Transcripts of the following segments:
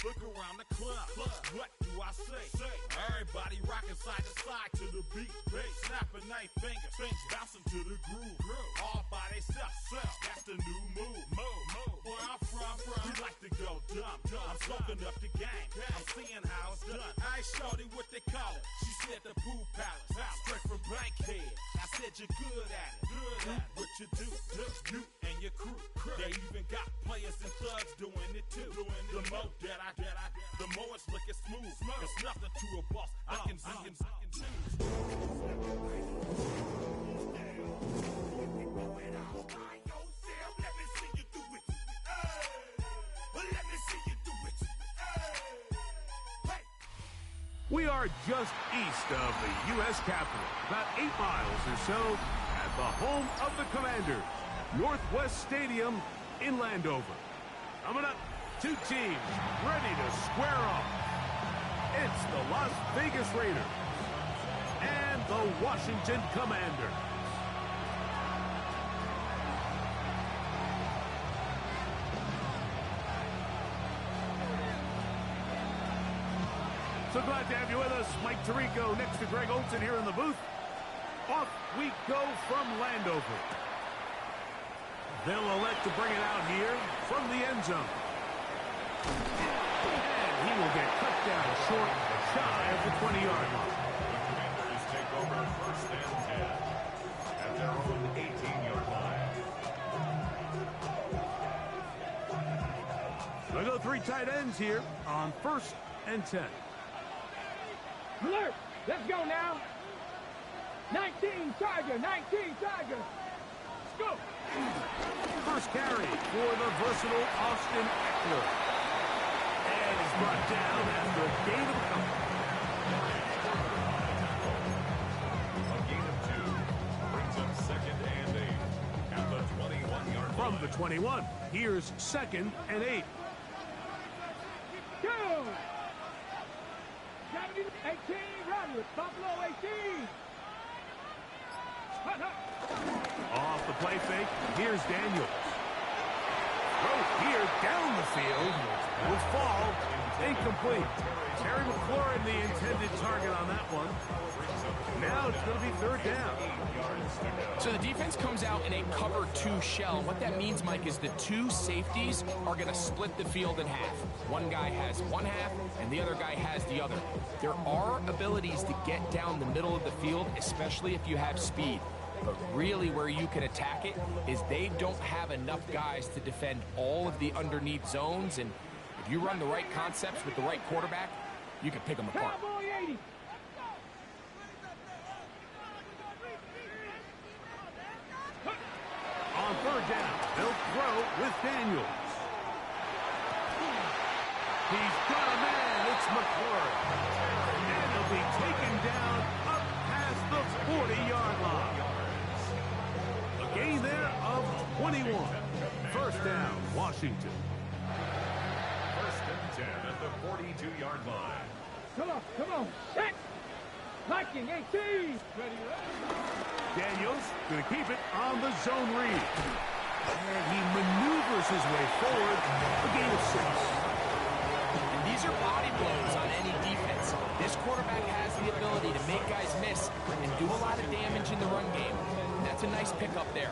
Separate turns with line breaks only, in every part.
Look around the club. What do I say? Everybody rocking side to side to the beat. Snapping their fingers, bouncing to the groove. All by themselves. That's the new move. Where I'm from, we like to go dumb. I'm smoking up the game. I'm seeing how it's done. I ain't shorty what they call it. She said the pool palace. Straight from Bankhead. I said you're good at it. What you do, you and your crew. They even got players and thugs doing it too. The more the more it's looking smooth. It's nothing to a boss. I can choose.
We are just east of the U.S. Capitol, about 8 miles or so, at the home of the Commanders, Northwest Stadium in Landover. Coming up, two teams ready to square off. It's the Las Vegas Raiders and the Washington Commanders. So glad to have you with us. Mike Tirico next to Greg Olson here in the booth. Off we go from Landover. They'll elect to bring it out here from the end zone. And he will get cut down short, shy of the 20-yard line.
The Commanders take over first and 10 at their own 18-yard line.
They'll go 3 tight ends here on first and 10.
Alert! Let's go now! 19 Tiger! 19 Tiger! Let's go!
First carry for the versatile Austin Ekeler. And he's brought down after a gain of a couple.
A gain of 2 brings up second and 8 at the 21-yard line.
From the 21, here's second and 8.
Go! 18, run with Buffalo 18.
Off the play fake, here's Daniels. Throw here down the field will fall incomplete. Terry McLaurin the intended target on that one. Now it's going to be third down.
So the defense comes out in a cover 2 shell. What that means, Mike, is the 2 safeties are going to split the field in half. One guy has one half, and the other guy has the other. There are abilities to get down the middle of the field, especially if you have speed. But really where you can attack it is they don't have enough guys to defend all of the underneath zones. And if you run the right concepts with the right quarterback, you can pick them apart.
Cowboy 80.
On third down, they'll throw with Daniels. He's got a man, it's McLaurin. And he'll be taken down up past the 40-yard line. A gain there of 21. First down, Washington.
First and 10 at the 42-yard line.
Come on, set! Viking 18! Ready.
Daniels going to keep it on the zone read. And he maneuvers his way forward. A gain of 6.
And these are body blows on any defense. This quarterback has the ability to make guys miss and do a lot of damage in the run game. And that's a nice pickup there.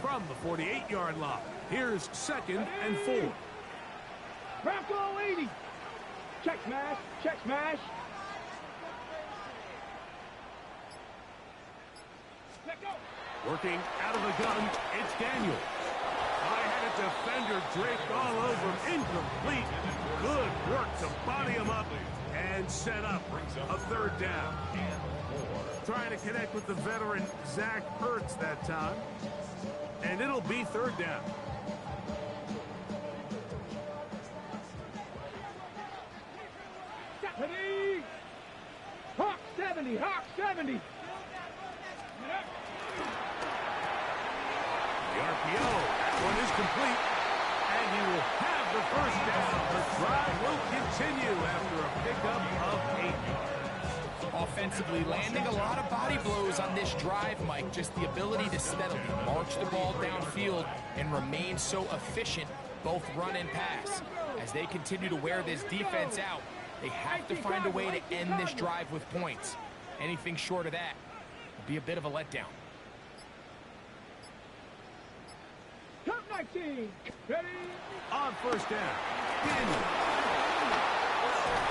From the 48-yard line, here's second and 4.
Bronco 80! Check smash! Check smash! Let go!
Working out of the gun, it's Daniels. High-headed defender draped all over him. Incomplete. Good work to body him up and set up a third down. Trying to connect with the veteran Zach Ertz that time. And it'll be third down.
Stephanie! Hawk 70! Hawk 70!
The RPO, that one is complete, and he will have the first down. The drive will continue after a pickup of 8 yards.
Offensively, landing a lot of body blows on this drive, Mike. Just the ability to steadily march the ball downfield and remain so efficient, both run and pass. As As they continue to wear this defense out, they have to find a way to end this drive with points. Anything short of that would be a bit of a letdown.
Top 19. Ready?
On first down, Daniel.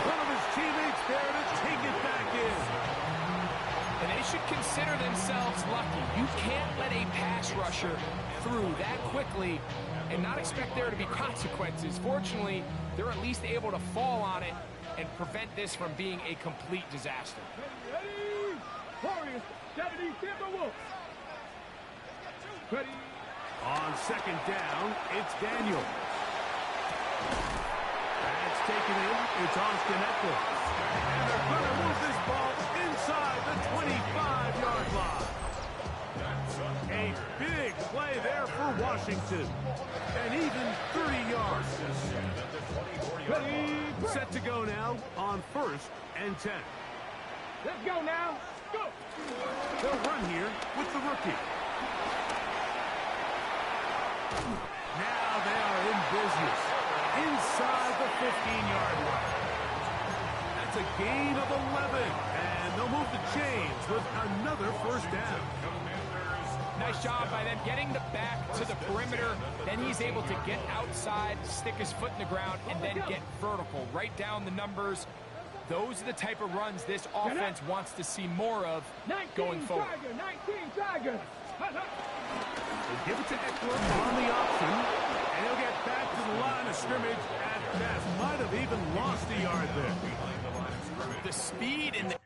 One of his teammates there to take it back in.
And they should consider themselves lucky. You can't let a pass rusher through that quickly and not expect there to be consequences. Fortunately, they're at least able to fall on it and prevent this from being a complete disaster.
Ready? Warriors 70 Timberwolves. Ready?
On second down, it's Daniel. That's taken in. It's Austin Eckler. And they're going to move this ball inside the 25-yard line. A big play there for Washington. And even 30 yards. Set to go now on first and 10.
Let's go now. Go.
They'll run here with the rookie. Now they are in business inside the 15-yard line. That's a gain of 11, and they'll move the chains with another first down.
Nice job by them getting the back to the perimeter. Then he's able to get outside, stick his foot in the ground, and then get vertical. Right down the numbers. Those are the type of runs this offense wants to see more of going forward.
19 Tigers.
They give it to Eckler on the option, and he'll get back to the line of scrimmage at best. Might have even lost a yard there.
The speed and the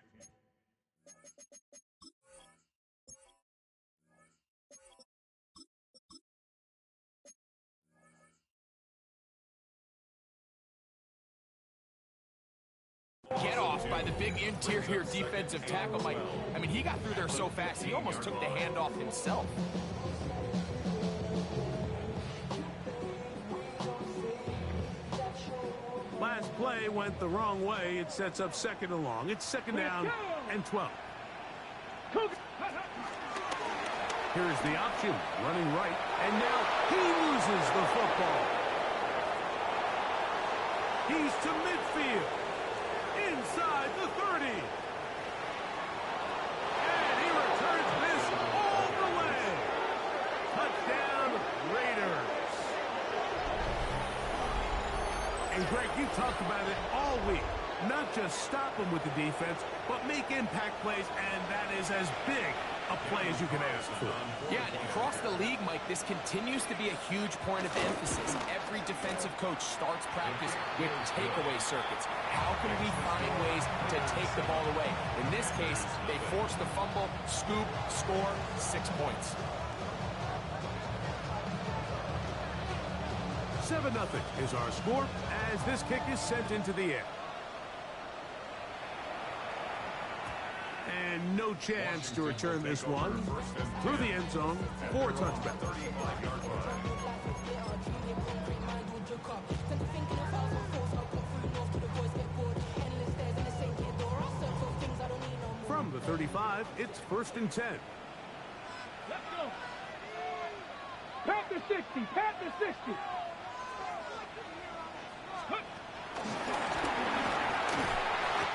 get off by the big interior defensive tackle, Mike. I mean, he got through there so fast, he almost took the handoff himself.
Last play went the wrong way. It sets up second and long. It's second down and 12. Here's the option, running right, and now he loses the football. He's to midfield, inside the 30. And he returns this all the way. Touchdown, Raiders. And Greg, you talked about it all week. Not just stop them with the defense, but make impact plays, and that is as big a play as you can ask for.
Yeah, and across the league, Mike, this continues to be a huge point of emphasis. Every defensive coach starts practice with takeaway circuits. How can we find ways to take the ball away? In this case, they forced the fumble, scoop, score, 6 points.
7-0 is our score as this kick is sent into the air. And no chance to return this one through the end zone for a touchback. From the 35, it's first and 10.
Let's go. Panther 60. Panther 60.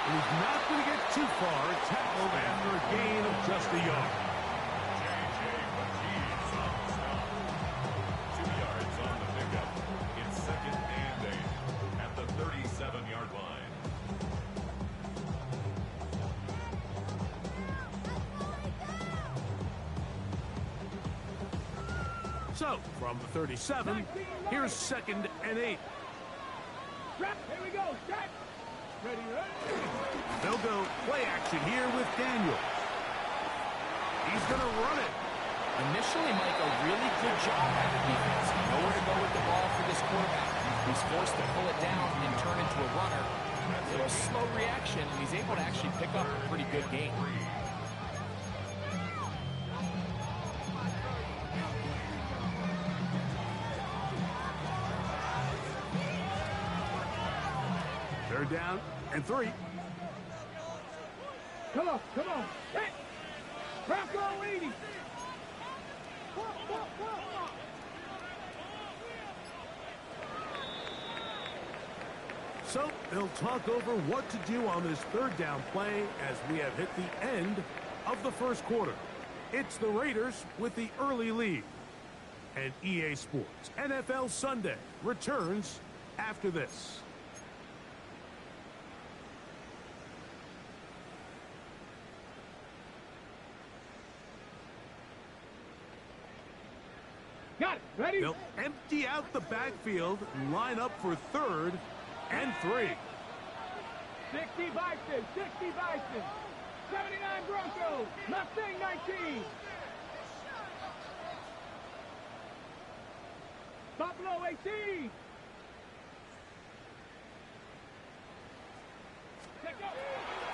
He's not going to get too far. Tackled after a gain of just a yard.
J.J. McKee's on the stop. 2 yards on the pickup. It's second and 8 at the 37-yard line.
So, from the 37, here's second and 8.
Here we go. Strap. Ready, ready.
They'll go play action here with Daniel. He's going to run it.
Initially, Mike, a really good job by the defense. Nowhere to go with the ball for this quarterback. He's forced to pull it down and turn into a runner. A little slow reaction, and he's able to actually pick up a pretty good gain.
They're down and 3.
Come on, come on. Hey. Bronco 80.
So they'll talk over what to do on this third down play as we have hit the end of the first quarter. It's the Raiders with the early lead. And EA Sports NFL Sunday returns after this.
Got it. Ready?
They'll empty out the backfield and line up for 3rd and 3.
60 Bison, 60 Bison. 79 Broncos. Mustang 19. Buffalo 18.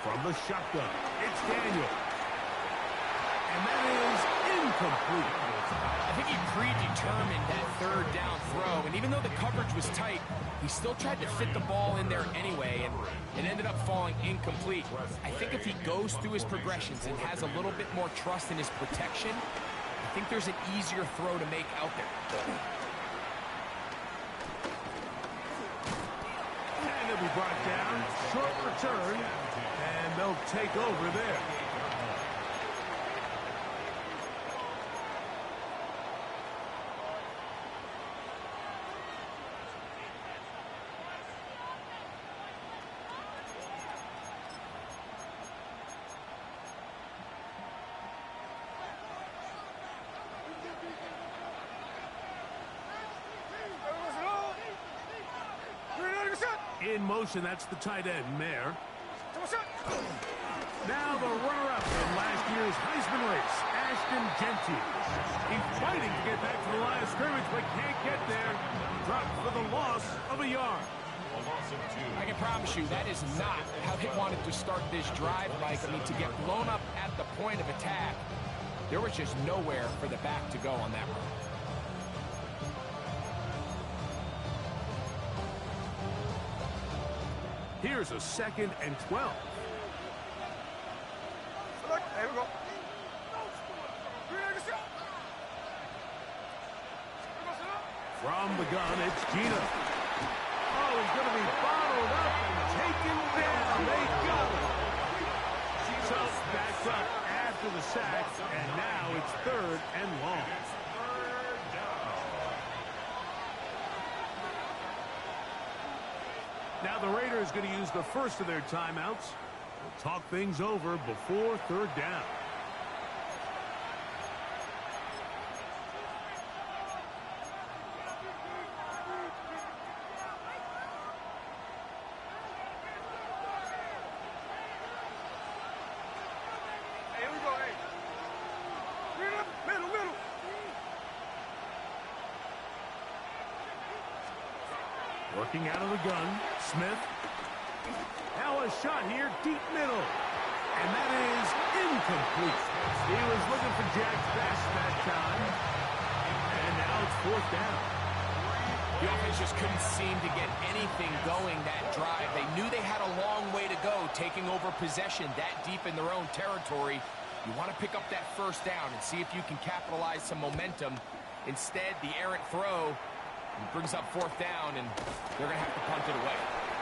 From the shotgun, it's Daniel. And that is incomplete.
I think he predetermined that 3rd down throw, and even though the coverage was tight, he still tried to fit the ball in there anyway, and it ended up falling incomplete. I think if he goes through his progressions and has a little bit more trust in his protection, I think there's an easier throw to make out there.
And it'll be brought down, short return, and they'll take over there. In motion, that's the tight end, Mayer. Now the runner-up in last year's Heisman race, Ashton Jeanty. He's fighting to get back to the line of scrimmage, but can't get there. Dropped for the loss of a yard.
I can promise you that is not how they wanted to start this drive, Mike. I mean, to get blown up at the point of attack, there was just nowhere for the back to go on that run.
Here's a 2nd and 12.
There we go.
From the gun, it's Gina. Oh, he's going to be bottled up and taken down. They got him. So that's up after the sack, and now it's 3rd and long. Now the Raiders going to use the first of their timeouts. We'll talk things over before 3rd down.
Here we go, hey. Middle.
Working out of the gun, Smith. Now a shot here, deep middle. And that is incomplete. He was looking for Jack's best that time. And now it's 4th down.
The offense just couldn't seem to get anything going that drive. They knew they had a long way to go, taking over possession that deep in their own territory. You want to pick up that 1st down and see if you can capitalize some momentum. Instead, the errant throw brings up 4th down, and they're going to have to punt it away.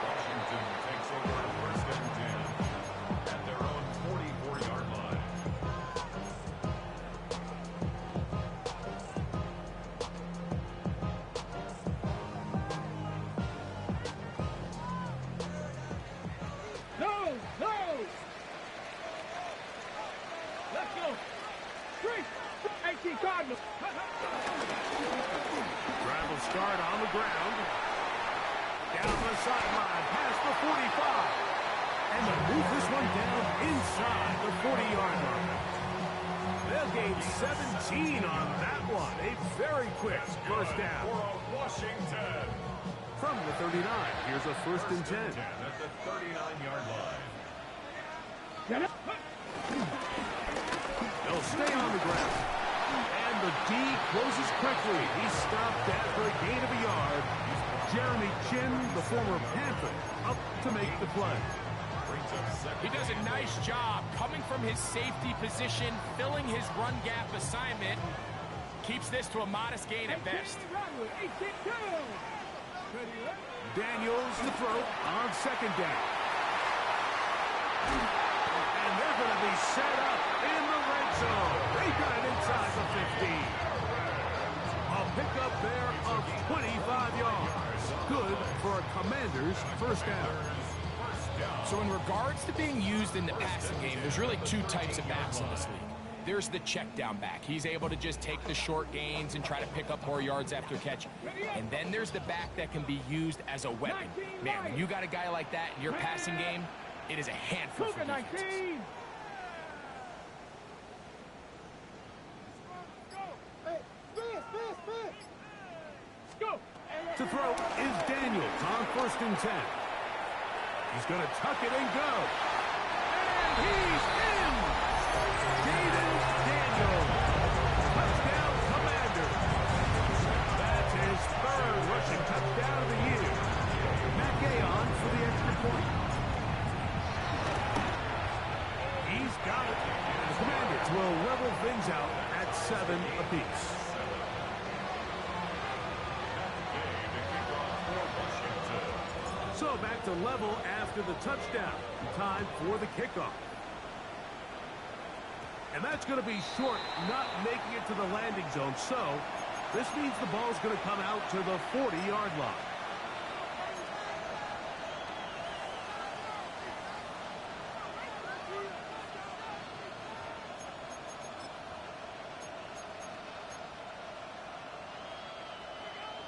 Washington takes over 1st and 10 at their own 44-yard line.
No! Let's go! 3! 18 Cardinals!
Drive will start on the ground. Down the sideline, past the 45. And they'll move this one down inside the 40-yard line. They'll gain 17 on that one. A very quick 1st down.
For Washington.
From the 39, here's a 1st and 10.
At the 39-yard line.
They'll stay on the ground. And the D closes quickly. He's stopped after a gain of a yard. Jeremy Chin, the former Panther, up to make the play.
He does a nice job coming from his safety position, filling his run gap assignment. Keeps this to a modest gain at best.
Daniels to throw on second down. And they're going to be set up in the red zone. They got it inside the 15. A pickup there of 25 yards. Good for a Commanders first down.
So in regards to being used in the passing game, there's really two types of backs in this league. There's the check down back. He's able to just take the short gains and try to pick up more yards after catch. And then there's the back that can be used as a weapon. Man, when you got a guy like that in your passing game, it is a handful for defenses.
To throw is Daniels on 1st and 10. He's going to tuck it and go. And he's in! Jaden Daniels. Touchdown, Commander. That's his 3rd rushing touchdown of the year. Matt Gay on for the extra point. He's got it. And the Commanders will level things out at 7 apiece. So back to level after the touchdown. Time for the kickoff. And that's going to be short, not making it to the landing zone. So this means the ball's going to come out to the 40-yard line.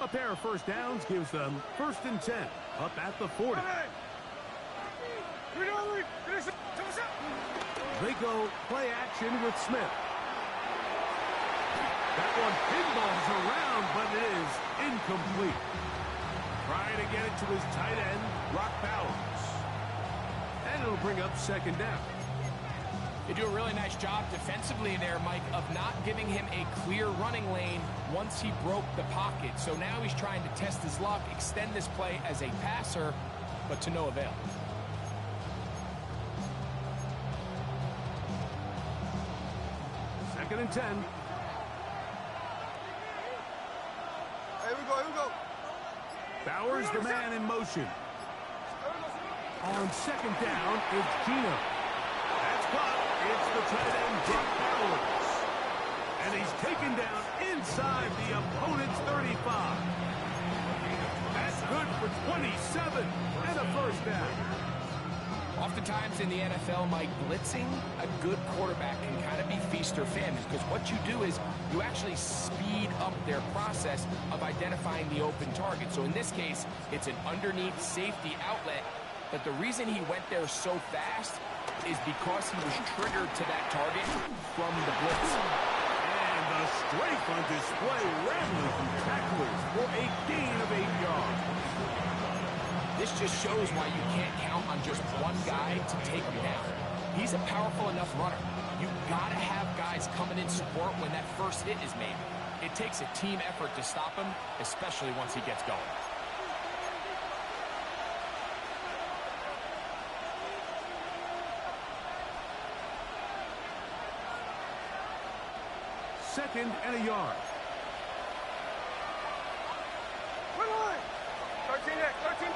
A pair of first downs gives them 1st and 10 up at the 40. They go play action with Smith. That one pinballs around, but it is incomplete. Trying to get it to his tight end, Brock Bowers. And it'll bring up 2nd down.
They do a really nice job defensively there, Mike, of not giving him a clear running lane once he broke the pocket. So now he's trying to test his luck, extend this play as a passer, but to no avail.
Second and 10.
Here we go.
Bowers, the man in motion. On 2nd down, it's Gino. That's caught. It's the tight end, Brock Bowers. And he's taken down inside the opponent's 35. That's good for 27 and a first down.
Oftentimes in the NFL, Mike, blitzing a good quarterback can kind of be feast or famine, because what you do is you actually speed up their process of identifying the open target. So in this case, it's an underneath safety outlet, but the reason he went there so fast is because he was triggered to that target from the blitz.
And the strength on display, rattling through tacklers for a gain of 8 yards.
This just shows why you can't count on just one guy to take him down. He's a powerful enough runner. You gotta have guys coming in support when that first hit is made. It takes a team effort to stop him, especially once he gets going.
Second and a yard.
13.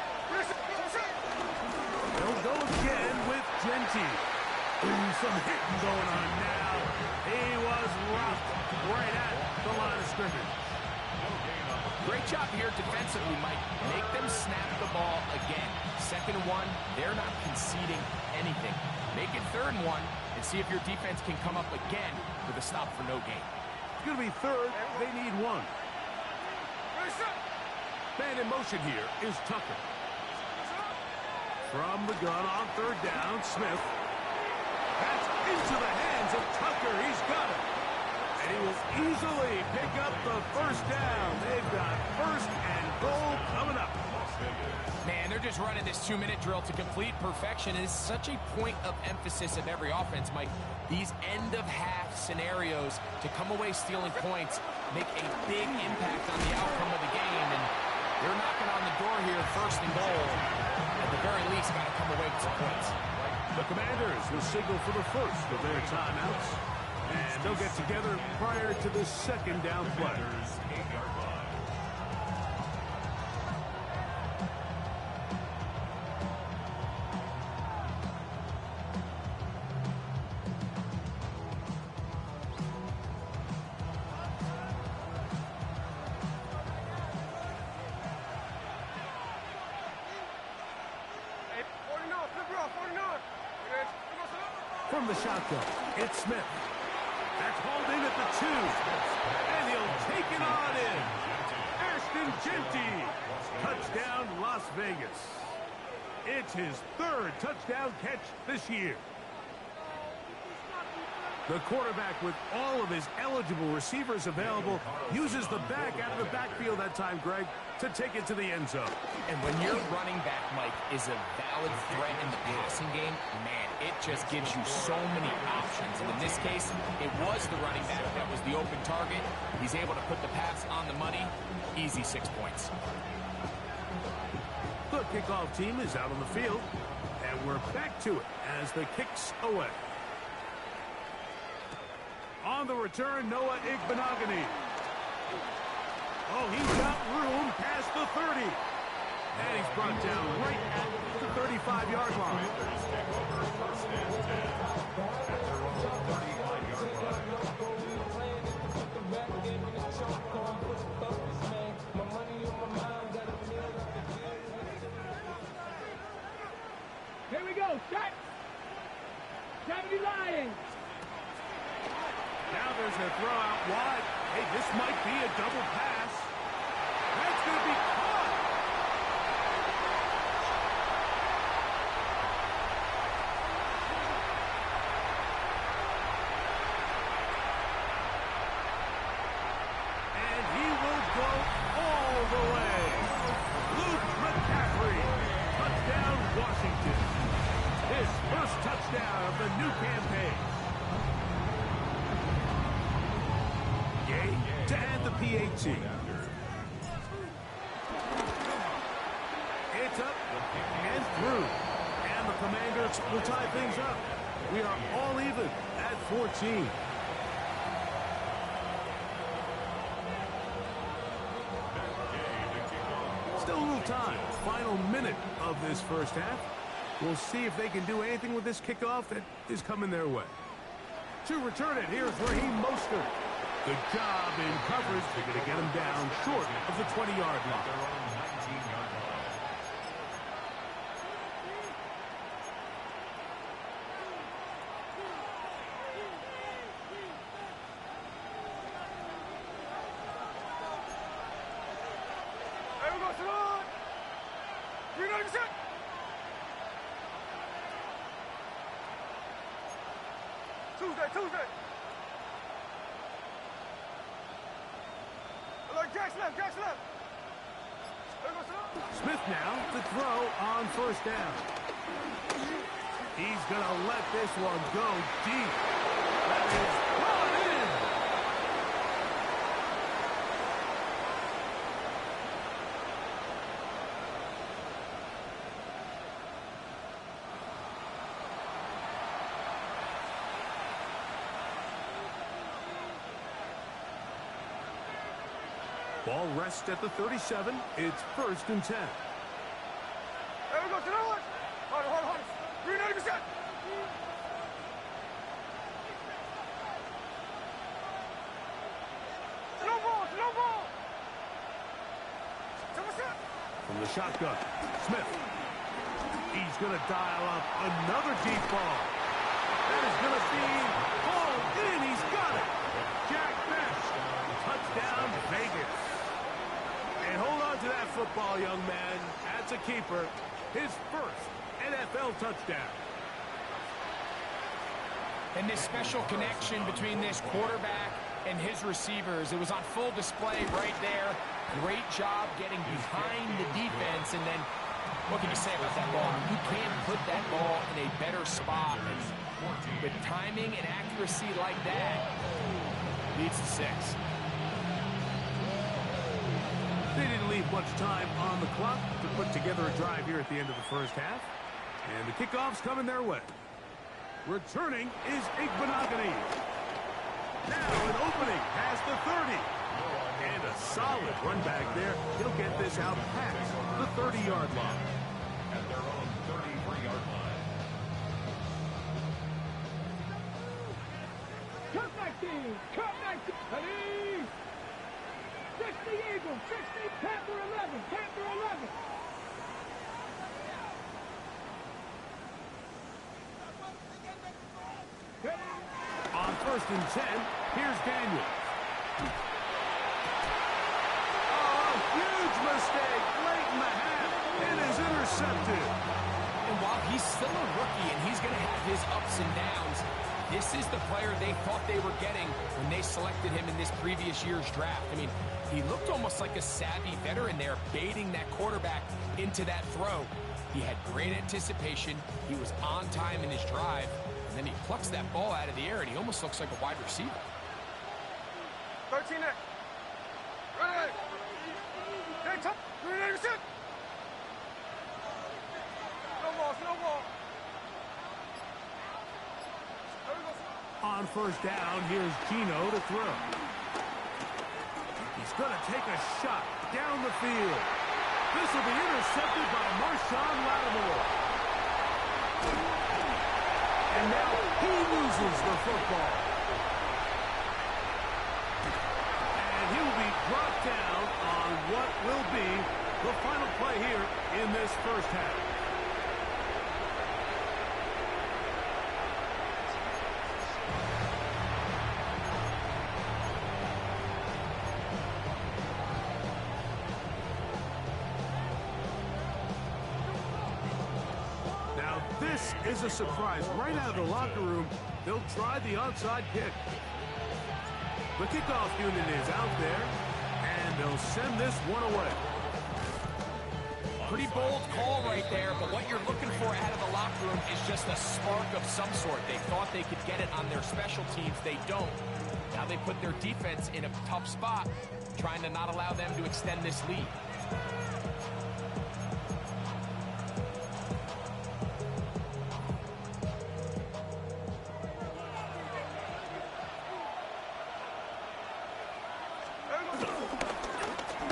They'll go again with Genty. Ooh, some hitting going on now. He was roughed right at the line of scrimmage.
Great job here defensively, Mike. Make them snap the ball again. 2nd and 1, they're not conceding anything. Make it 3rd and 1 and see if your defense can come up again with a stop for no gain.
It's going to be 3rd. They need 1. Man in motion here is Tucker. From the gun on 3rd down, Smith. That's into the hands of Tucker. He's got it. And he will easily pick up the first down. They've got 1st and goal coming up.
Man, they're just running this 2-minute drill to complete perfection. And it's such a point of emphasis of every offense, Mike. These end-of-half scenarios to come away stealing points make a big impact on the outcome of the game. And they're knocking on the door here, 1st and goal. At the very least, got to come away with some points.
The Commanders will signal for the first of their timeouts. And they'll get together prior to the 2nd down play. From the shotgun, it's Smith. That's hauled in at the 2. And he'll take it on in. Ashton Jeanty. Touchdown, Las Vegas. It's his 3rd touchdown catch this year. The quarterback, with all of his eligible receivers available, uses the back out of the backfield that time, Greg, to take it to the end zone.
And when your running back, Mike, is a valid threat in the passing game, man, it just gives you so many options. And in this case, it was the running back that was the open target. He's able to put the pass on the money. Easy 6 points.
The kickoff team is out on the field, and we're back to it as the kick's away. On the return, Noah Igbenogany. Oh, he's got room past the 30. And he's brought down right at the 35-yard line.
Here we go, shot. 70 Lions.
Now there's a throw out wide. Hey, this might be a double pass. That's going to be caught. And he will go all the way. Luke McCaffrey. Touchdown, Washington. His first touchdown of the new campaign. To add the PAT. It's up and through. And the Commanders will tie things up. We are all even at 14. Still a little time. Final minute of this first half. We'll see if they can do anything with this kickoff that is coming their way. To return it, here's Raheem Mostert. Good job in coverage. They're going to get him down short of the 20-yard line.
Hey, we go, Salon. 390%. Tuesday. Jackson left.
Smith now to throw on first down. He's going to let this one go deep. That is brought in. Ball rests at the 37. It's 1st and 10.
Hey, we go to the one. Hold. 390%. Slow ball.
From the shotgun, Smith. He's going to dial up another deep ball. That is going to be hauled in. He's got it. Jack Best. Touchdown, Vegas. And hold on to that football, young man. That's a keeper. His first NFL touchdown.
And this special connection between this quarterback and his receivers, it was on full display right there. Great job getting behind the defense. And then, what can you say about that ball? You can't put that ball in a better spot. And with timing and accuracy like that, leads to 6.
They didn't leave much time on the clock to put together a drive here at the end of the first half. And the kickoff's coming their way. Returning is Igbenogany. Now an opening past the 30. And a solid run back there. He'll get this out past the 30-yard line.
At their own 33-yard line.
Cut 19. Ready. 60 Eagles. 60 Panther 11. Panther 11.
first and 10. Here's Daniels. Oh, huge mistake late in the half. It is intercepted.
And while he's still a rookie and he's going to have his ups and downs, this is the player they thought they were getting when they selected him in this previous year's draft. I mean, he looked almost like a savvy veteran there, baiting that quarterback into that throw. He had great anticipation. He was on time in his drive. And then he plucks that ball out of the air, and he almost looks like a wide receiver.
13 there. Right. Hey, top. Ready to sit. No ball, no ball.
On first down, here's Gino to throw. He's going to take a shot down the field. This will be intercepted by Marshawn Lattimore. And now he loses the football. And he'll be brought down on what will be the final play here in this first half. This is a surprise. Right out of the locker room, they'll try the onside kick. The kickoff unit is out there, and they'll send this one away.
Pretty bold call right there, but what you're looking for out of the locker room is just a spark of some sort. They thought they could get it on their special teams. They don't. Now they put their defense in a tough spot, trying to not allow them to extend this lead.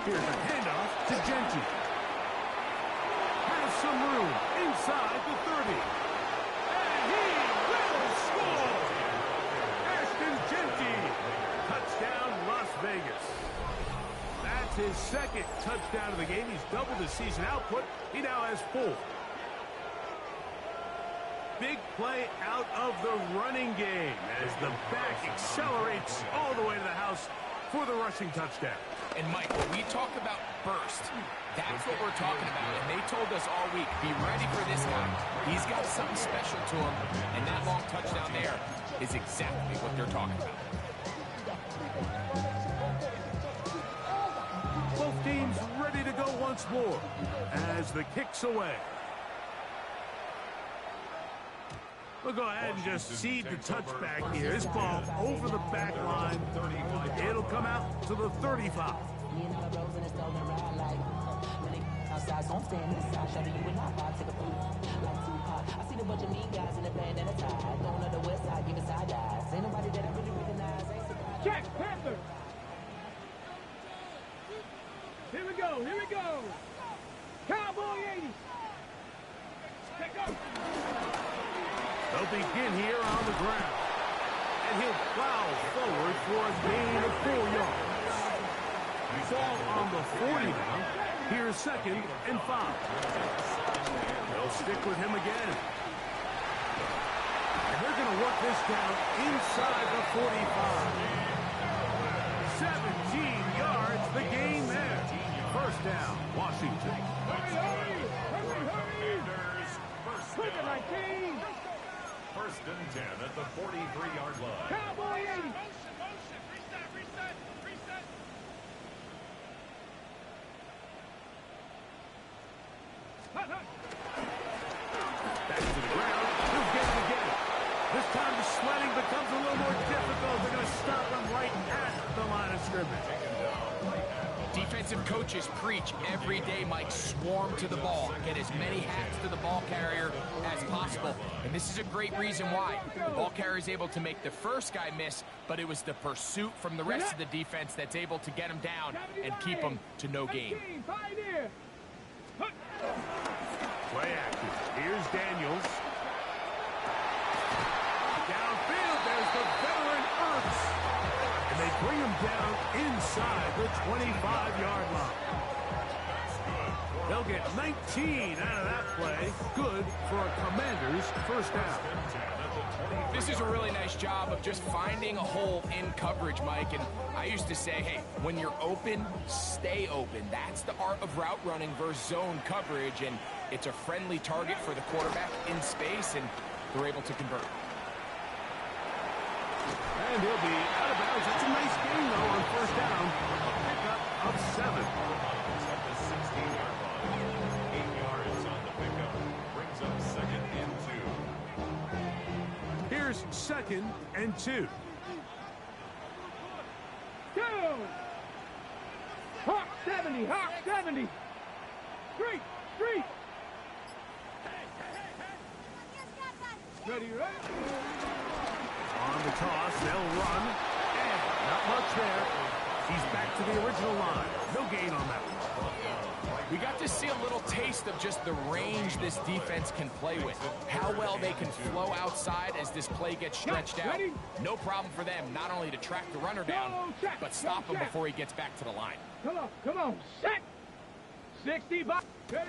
Here's a handoff to Genty. Has some room inside the 30. And he will score! Ashton Genty. Touchdown, Las Vegas. That's his second touchdown of the game. He's doubled his season output. He now has 4. Big play out of the running game as the back accelerates all the way to the house for the rushing touchdown.
And, Mike, when we talk about burst, that's what we're talking about. And they told us all week, be ready for this guy. He's got something special to him. And that long touchdown there is exactly what they're talking about.
Both teams ready to go once more as the kick's away. We'll go ahead and just seed the touchback here. This ball over the back line. It'll come out to the 35.
Check, Panther. Here we go, here we go. Cowboy 80. Take up.
They'll begin here on the ground. And he'll plow forward for a gain of 4 yards. Ball on the 40 now. Here's 2nd and 5. They'll stick with him again. And they're going to work this down inside the 45. 17 yards, the gain there. First down, Washington.
Hurry. Quick at 19.
First and 10 at the 43-yard line.
Cowboy 80.
Back to the ground. He'll get it again. This time the sledding becomes a little more difficult. They're going to stop him right at the line of scrimmage.
Defensive coaches preach every day, Mike, swarm to the ball. Get as many hats to the ball carrier as possible. And this is a great reason why. The ball carrier is able to make the first guy miss, but it was the pursuit from the rest of the defense that's able to get him down and keep him to no gain.
Play action. Here's Daniels. Downfield, there's the veteran Ertz. And they bring him down inside the 25-yard line. They'll get 19 out of that play. Good for a Commanders first down.
This is a really nice job of just finding a hole in coverage, Mike. And I used to say, hey, when you're open, stay open. That's the art of route running versus zone coverage. And it's a friendly target for the quarterback in space, and they're able to convert.
And he'll be out of bounds. It's a nice game, though, on first down. A pickup of 7.
At the 16-yard line. 8 yards on the pickup. Brings up 2nd and 2.
Here's 2nd and 2.
Go! Hawk 70, Hawk 70. Street, street. Ready, ready?
On the toss, they'll run. And not much there. He's back to the original line. No gain on that one.
We got to see a little taste of just the range this defense can play with. How well they can flow outside as this play gets stretched out. No problem for them not only to track the runner down, but stop him before he gets back to the line.
Come on, set. 60 by.
Now,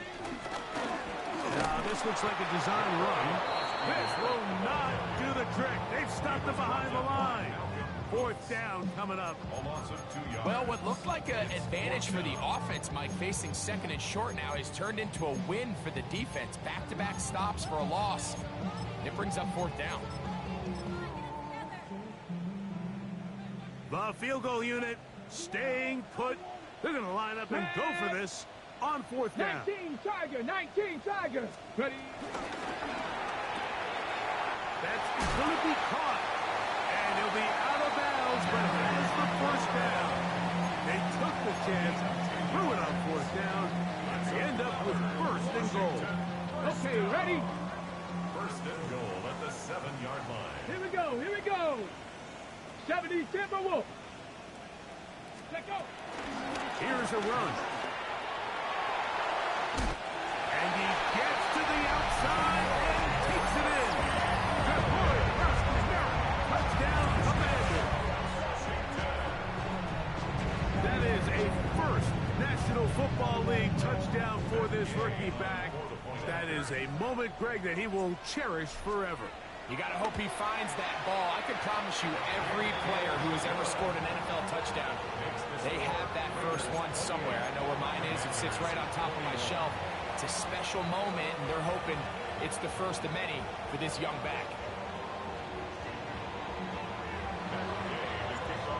this looks like a design run. This will not do the trick. They've stopped it behind the line. 4th down coming up.
A loss of 2 yards.
Well, what looked like an advantage for the offense, Mike, facing 2nd and short now, has turned into a win for the defense. Back-to-back stops for a loss. It brings up 4th down.
The field goal unit staying put. They're going to line up and go for this on 4th down.
19 Tiger, 19 Tiger. Ready?
That's going to be caught. And he'll be out of bounds, but has the first down. They took the chance, threw it on 4th down. They end up with 1st and goal.
Okay, ready?
1st and goal at the 7-yard line.
Here we go, here we go. 70 Timberwolf. Let go.
Here's a run. And he gets to the outside and takes it in. Touchdown, Commander. That is a first National Football League touchdown for this rookie back. That is a moment, Greg, that he will cherish forever.
You got to hope he finds that ball. I can promise you every player who has ever scored an NFL touchdown, they have that first one somewhere. I know where mine is. It sits right on top of my shelf. It's a special moment, and they're hoping it's the first of many for this young back.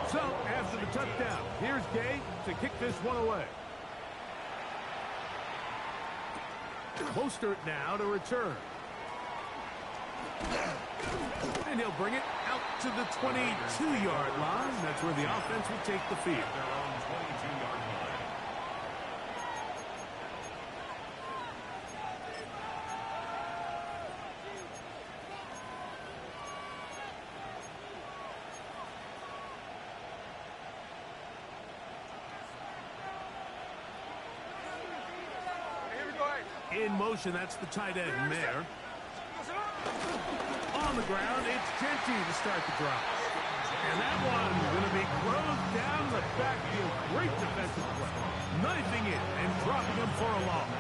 So, after the touchdown, here's Gay to kick this one away. Mostert now to return. And he'll bring it out to the 22-yard line. That's where the offense will take the field.
Their own 22-yard line.
In motion, that's the tight end there. On the ground, it's Genty to start the drive. And that one going to be closed down the backfield. Great defensive play. Knifing it and dropping him for a loss.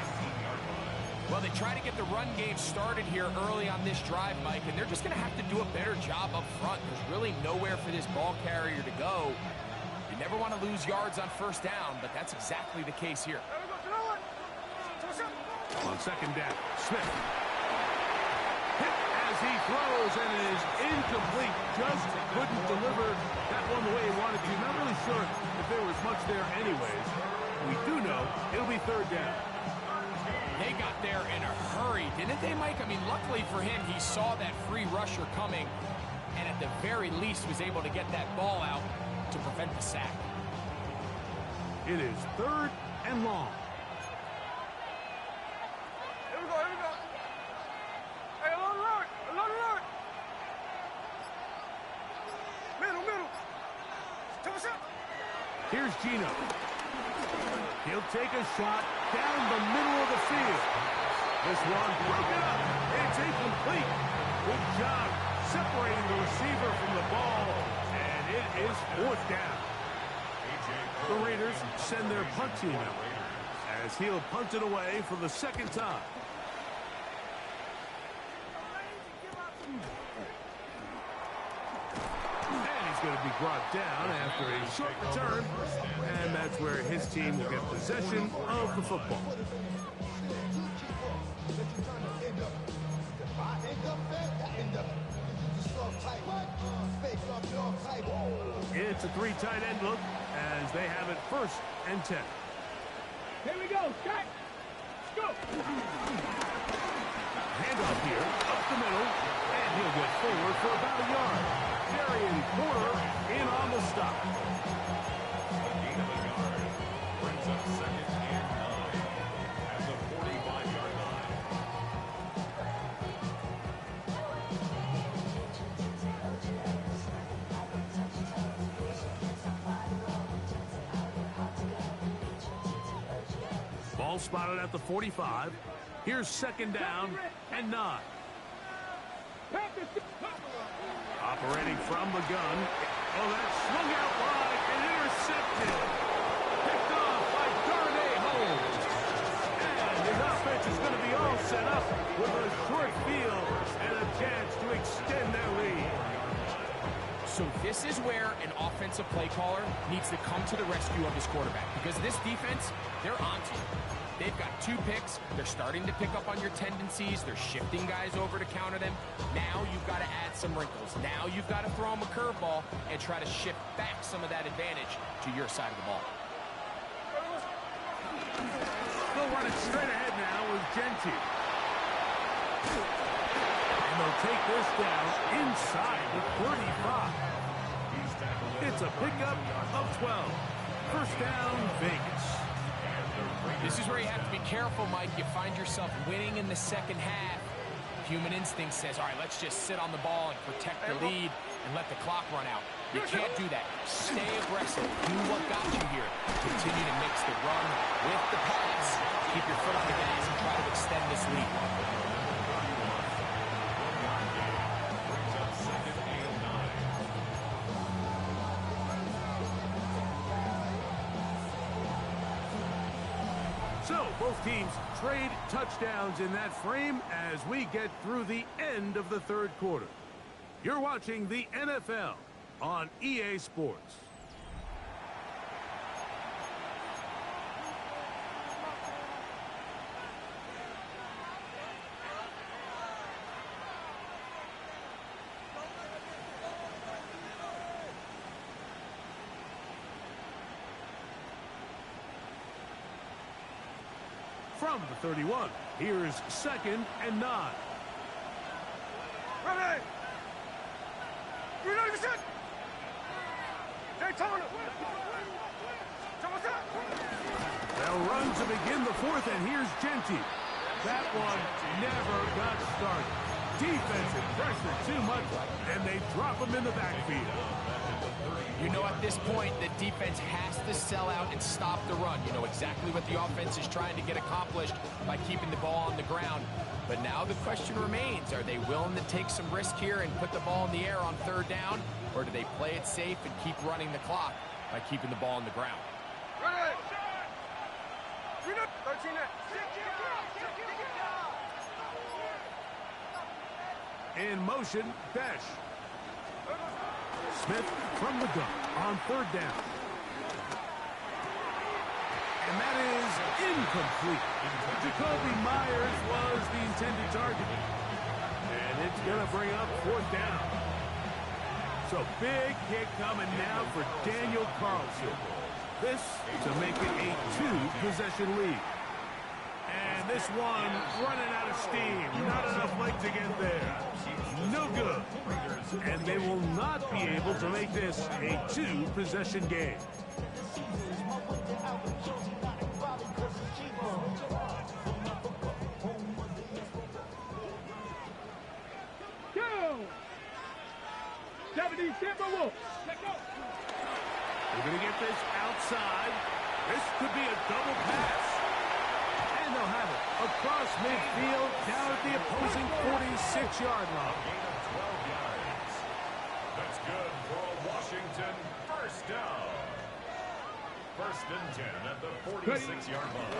Well, they try to get the run game started here early on this drive, Mike, and they're just going to have to do a better job up front. There's really nowhere for this ball carrier to go. You never want to lose yards on first down, but that's exactly the case here.
On 2nd down, Smith. Hit as he throws, and it is incomplete. Just couldn't deliver that one the way he wanted to. Not really sure if there was much there anyways. We do know it'll be 3rd down.
They got there in a hurry, didn't they, Mike? I mean, luckily for him, he saw that free rusher coming, and at the very least was able to get that ball out to prevent the sack.
It is 3rd and long.
Here we go, here we go. Hey, along the road, along the road. Middle, middle. Take a shot.
Here's Gino. He'll take a shot down the middle of the field. This one broken up. It's incomplete. Good job separating the receiver from the ball, and it is 4th down. The Raiders send their punt team out. as he'll punt it away for the second time. And he's going to be brought down after a short return, and that's where his team will get possession of the football. It's a three tight end look as they have it 1st and 10.
Here we go, Scott. Let's go.
Handoff here, up the middle, and he'll get forward for about a yard. Darian Porter in on the stop.
A gain of a yard. Brings up 2nd and 9 at the 45-yard line.
Ball spotted at the 45. Here's 2nd down and 9. Operating from the gun. Oh, that swung out wide and intercepted. Picked off by Darnay Holmes. And his offense is going to be all set up with a short field and a chance to extend their lead.
So this is where an offensive play caller needs to come to the rescue of his quarterback, because this defense, they're onto you. They've got 2 picks. They're starting to pick up on your tendencies. They're shifting guys over to counter them. Now you've got to add some wrinkles. Now you've got to throw them a curveball and try to shift back some of that advantage to your side of the ball.
They'll run it straight ahead now with Genty. And they'll take this down inside the 35. It's a pickup of 12. 1st down, Vegas.
This is where you have to be careful, Mike. You find yourself winning in the second half. Human instinct says, all right, let's just sit on the ball and protect the lead and let the clock run out. You can't do that. Stay aggressive. Do what got you here. Continue to mix the run with the pass. Keep your foot on the gas and try to extend this lead.
Brings up 2nd and 9.
So both teams trade touchdowns in that frame as we get through the end of the 3rd quarter. You're watching the NFL on EA Sports. From the 31, here's 2nd and 9.
Ready. Ready to set. Daytona.
They'll run to begin the 4th, and here's Genty. That one never got started. Defensive pressure too much, and they drop him in the backfield.
You know, at this point, the defense has to sell out and stop the run. You know exactly what the offense is trying to get accomplished by keeping the ball on the ground. But now the question remains, are they willing to take some risk here and put the ball in the air on 3rd down? Or do they play it safe and keep running the clock by keeping the ball on the ground?
Ready. 13
In motion, Besh. Smith from the gun on 3rd down. And that is incomplete. Jacoby Myers was the intended target. And it's going to bring up 4th down. So big hit coming now for Daniel Carlson. This to make it a 2-possession lead. And this one running out of steam. Not enough leg to get there. No good. And they will not be able to make this a 2-possession game.
Go. 70 Timberwolves. Let's go.
We're going to get this outside. This could be a double pass. And they'll have it across midfield down at the opposing 46-yard line.
Gain of 12 yards. That's good for a Washington 1st down. First and 10 at the 46-yard line.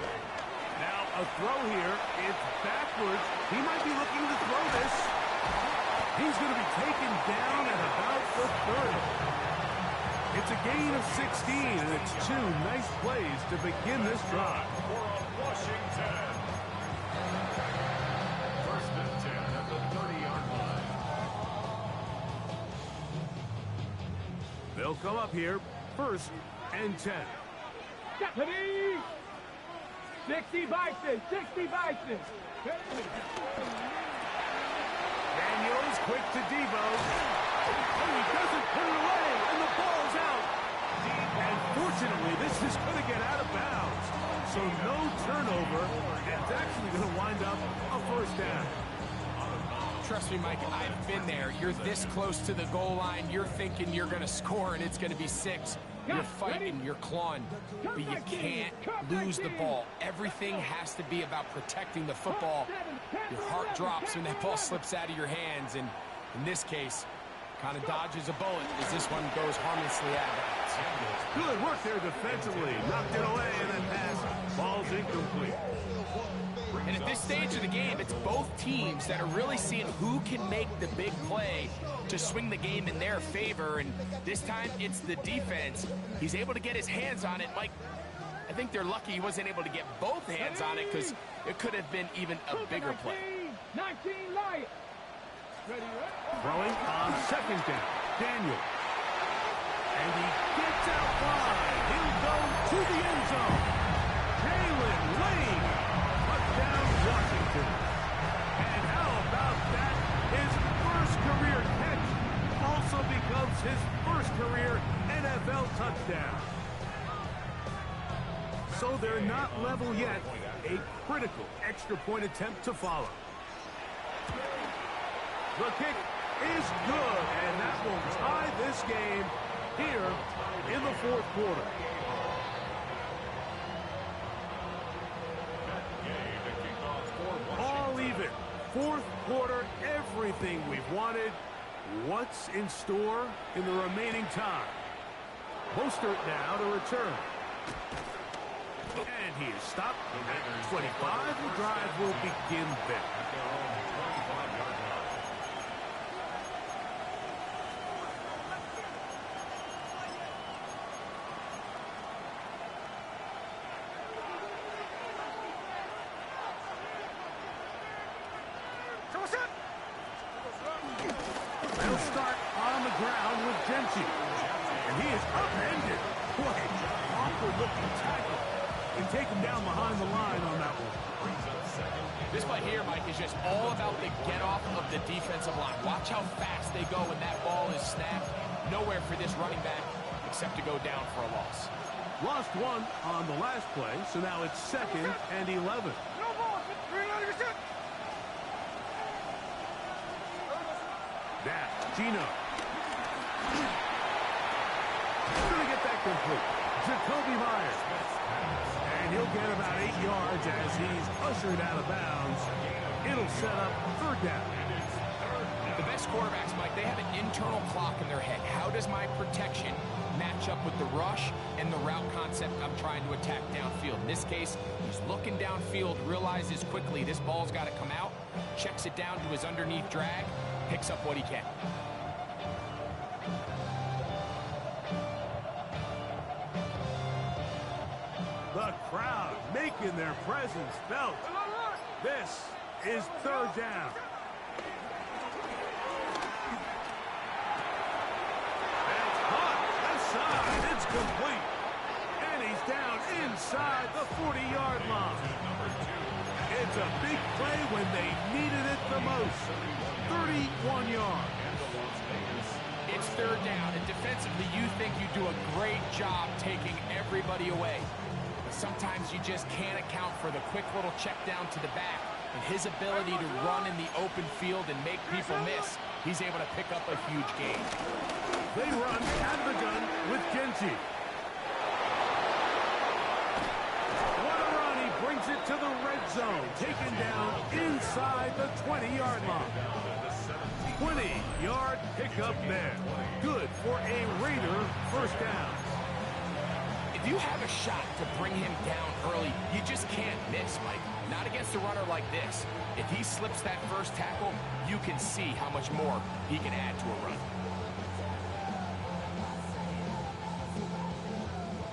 Now a throw here. It's backwards. He might be looking to throw this. He's going to be taken down at about the 30. It's a gain of 16, and it's two nice plays to begin this drive.
For a Washington. First and 10 at the 30-yard line.
They'll come up here, first and 10.
Deputy! 60 Bison! 60 Bison!
Daniels quick to Debo. And he doesn't put it away, and the ball's out. And fortunately, this is going to get out of bounds. So no turnover, and it's actually going to wind up a first down.
Trust me, Mike, I've been there. You're this close to the goal line. You're thinking you're going to score, and it's going to be 6. You're fighting, you're clawing, but you can't lose the ball. Everything has to be about protecting the football. Your heart drops when that ball slips out of your hands, and in this case, kind of dodges a bullet as this one goes harmlessly out of bounds.
Good work there defensively. Knocked it away, and then pass. Ball's incomplete.
And at this stage of the game, it's both teams that are really seeing who can make the big play to swing the game in their favor. And this time, it's the defense. He's able to get his hands on it. Mike, I think they're lucky he wasn't able to get both hands on it because it could have been even a bigger play.
19 Lions.
Throwing on second down. Daniel. And he gets out wide. He'll go to the end zone. Jalen Lane. Touchdown, Washington. And how about that? His first career catch also becomes his first career NFL touchdown. So they're not level yet. A critical extra point attempt to follow. The kick is good, and that will tie this game here in the fourth quarter. All even. Fourth quarter, everything we've wanted. What's in store in the remaining time? Mostert now to return. And he is stopped at 25. The drive will begin there. They'll start on the ground with Genchi. And he is upended. Boy, awkward-looking tackle. And take him down behind the line on that one.
This play here, Mike, is just all about the get-off of the defensive line. Watch how fast they go when that ball is snapped. Nowhere for this running back except to go down for a loss.
Lost one on the last play, so now it's second and 11.
No ball. Reset.
That, Gino. Going to get that complete. Jacoby Myers. And he'll get about 8 yards as he's ushered out of bounds. It'll set up third down.
The best quarterbacks, Mike, they have an internal clock in their head. How does my protection match up with the rush and the route concept I'm trying to attack downfield? In this case, he's looking downfield, realizes quickly this ball's got to come out, checks it down to his underneath drag, picks up what he can.
The crowd making their presence felt. This is third down. It's caught. Left side. It's complete. And he's down inside the 40-yard line. It's a big play when they needed it the most. 31 yards.
It's third down, and defensively, you think you do a great job taking everybody away. But sometimes you just can't account for the quick little check down to the back and his ability to run in the open field and make people miss. He's able to pick up a huge gain.
They run out of the gun with Genchi. What a run. He brings it to the red zone. Taken down inside the 20-yard line. 20-yard pickup there. Good for a Raider first down.
If If you have a shot to bring him down early, you just can't miss, Mike. Not against a runner like this. If he slips that first tackle, you can see how much more he can add to a run.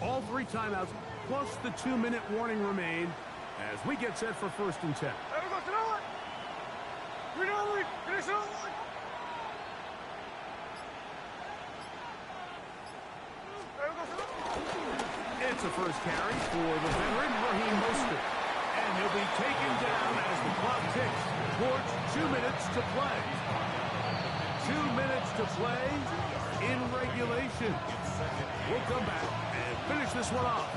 All 3 timeouts plus the 2-minute warning remain as we get set for 1st and 10.
There we go, to the line. Finish the line.
It's a first carry for the veteran Raheem Mostert. And he'll be taken down as the clock ticks towards 2 minutes to play. 2 minutes to play in regulation. We'll come back and finish this one off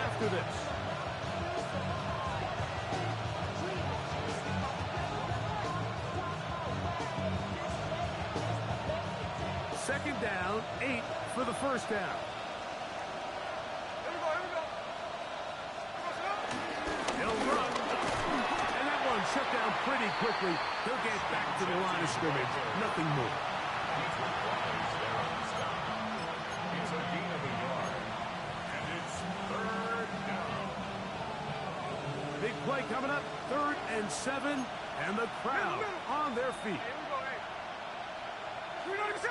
after this. Second down, 8 for the first down. He'll run. And that one shut down pretty quickly. He'll get back to the line of scrimmage. Nothing more.
It's a gain of a yard. And it's 3rd down.
Big play coming up. 3rd and 7. And the crowd on their feet.
Here we go, hey.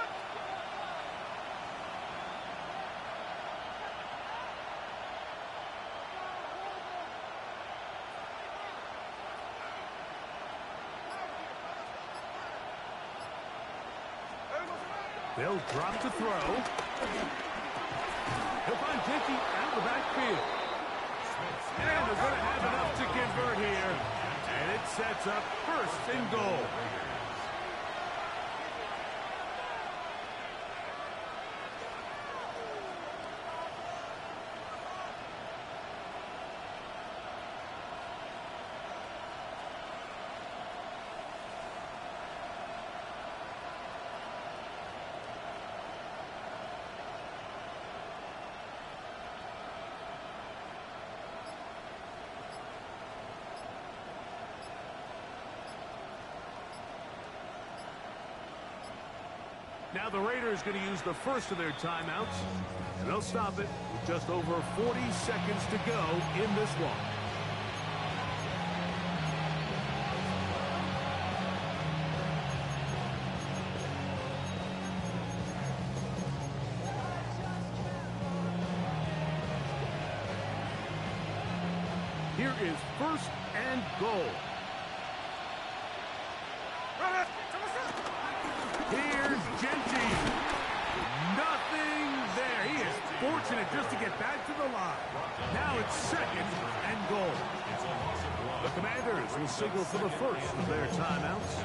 They'll drop to throw. He'll find Genty out of the backfield. And they're going to have enough to convert here. And it sets up 1st and goal. Now the Raiders going to use the first of their timeouts, and they'll stop it with just over 40 seconds to go in this one. Here is 1st and goal. Here's Genty. Nothing there. He is fortunate just to get back to the line. Now it's 2nd and goal. The Commanders will signal for the first of their timeouts.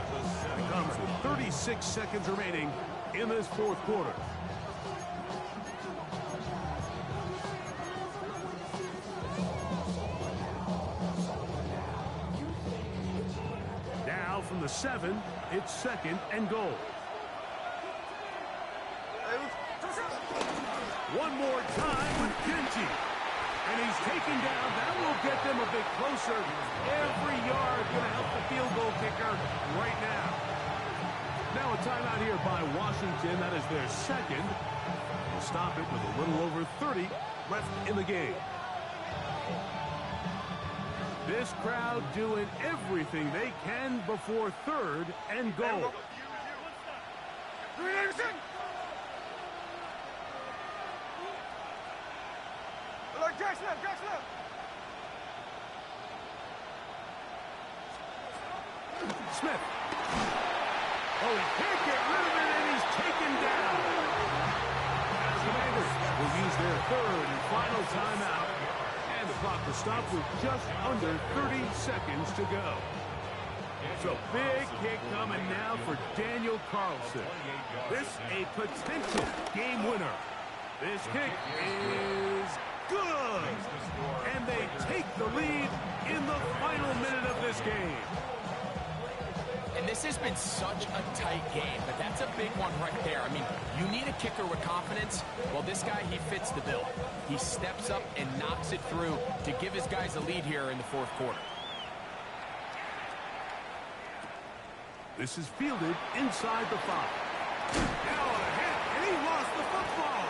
It comes with 36 seconds remaining in this 4th quarter. Now from the 7, it's 2nd and goal. One more time with Genty. And he's taken down. That will get them a bit closer. Every yard going to help the field goal kicker right now. Now a timeout here by Washington. That is their 2nd. We'll stop it with a little over 30 left in the game. This crowd doing everything they can before 3rd and goal. Smith. Oh, he can't get rid of it, and he's taken down. As the Commanders will use their 3rd and final timeout. And the clock will stop with just under 30 seconds to go. So big kick coming now for Daniel Carlson. This a potential game winner. This kick is good. And they take the lead in the final minute of this game.
And this has been such a tight game, but that's a big one right there. I mean, you need a kicker with confidence. Well, this guy, he fits the bill. He steps up and knocks it through to give his guys a lead here in the 4th quarter.
This is fielded inside the 5. Now on a hit, and he lost the football.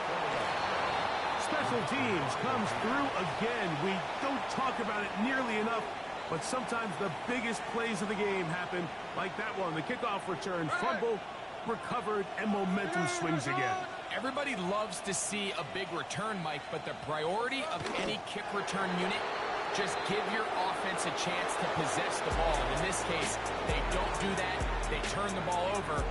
Special teams comes through again. We don't talk about it nearly enough, but sometimes the biggest plays of the game happen like that one. The kickoff return, fumble, recovered, and momentum swings again.
Everybody loves to see a big return, Mike, but the priority of any kick return unit, just give your offense a chance to possess the ball. And in this case, they don't do that. They turn the ball over.